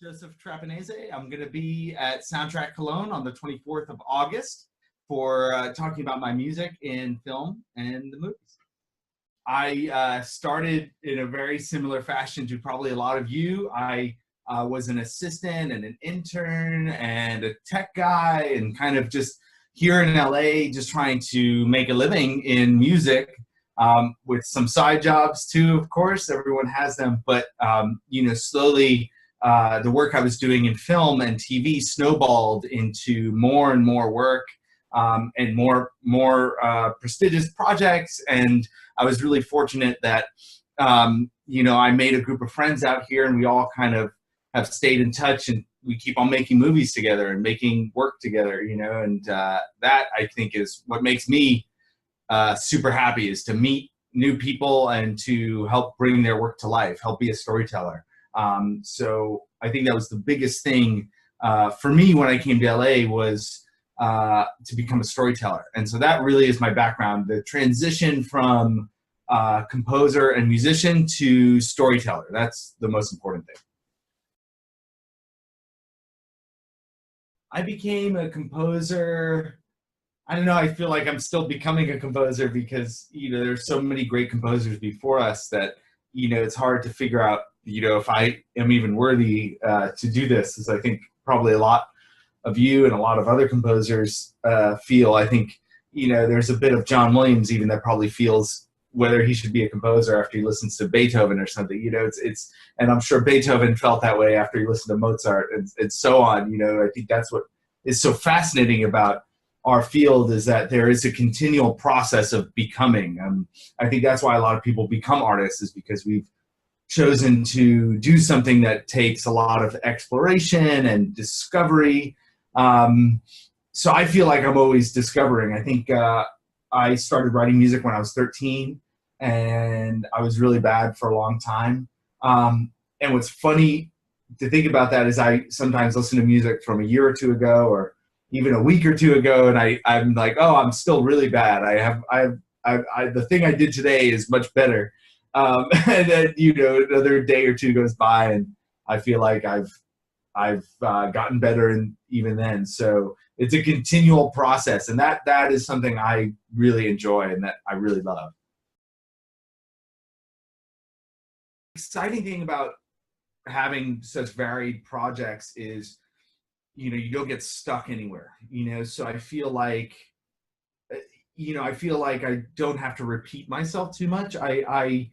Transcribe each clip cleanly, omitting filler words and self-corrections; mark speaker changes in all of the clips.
Speaker 1: Joseph Trapanese. I'm going to be at Soundtrack Cologne on the 24th of August for talking about my music in film and the movies. I started in a very similar fashion to probably a lot of you. I was an assistant and an intern and a tech guy and kind of just here in LA just trying to make a living in music with some side jobs too, of course. Everyone has them, but slowly the work I was doing in film and TV snowballed into more and more work and more prestigious projects. And I was really fortunate that, I made a group of friends out here and we all kind of have stayed in touch and we keep on making movies together and making work together, and that I think is what makes me super happy, is to meet new people and to help bring their work to life, help be a storyteller. So I think that was the biggest thing for me when I came to LA was to become a storyteller. And so that really is my background, the transition from composer and musician to storyteller. That's the most important thing. I became a composer. I don't know, I feel like I'm still becoming a composer because, there's so many great composers before us that, it's hard to figure out, if I am even worthy to do this, as I think probably a lot of you and a lot of other composers feel. I think, there's a bit of John Williams even that probably feels whether he should be a composer after he listens to Beethoven or something. And I'm sure Beethoven felt that way after he listened to Mozart and so on. I think that's what is so fascinating about our field, is that there is a continual process of becoming. I think that's why a lot of people become artists, is because we've chosen to do something that takes a lot of exploration and discovery. So I feel like I'm always discovering. I think I started writing music when I was 13, and I was really bad for a long time. And what's funny to think about that is I sometimes listen to music from a year or two ago, or even a week or two ago, and I'm like, oh, I'm still really bad. The thing I did today is much better. And then, another day or two goes by, and I feel like I've gotten better, and even then. So it's a continual process, and that is something I really enjoy and that I really love. Exciting thing about having such varied projects is, you don't get stuck anywhere, so I feel like, I don't have to repeat myself too much. I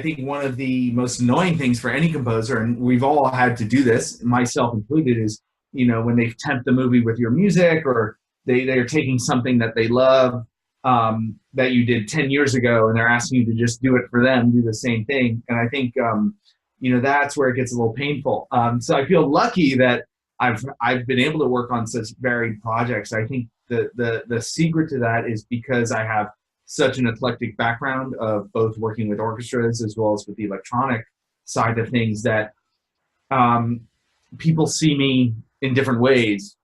Speaker 1: think one of the most annoying things for any composer, and we've all had to do this, myself included, is, when they tempt the movie with your music, or they're taking something that they love, that you did 10 years ago, and they're asking you to just do it for them, do the same thing. And I think, that's where it gets a little painful. So I feel lucky that I've been able to work on such varied projects. I think the secret to that is because I have such an eclectic background of both working with orchestras as well as with the electronic side of things, that people see me in different ways.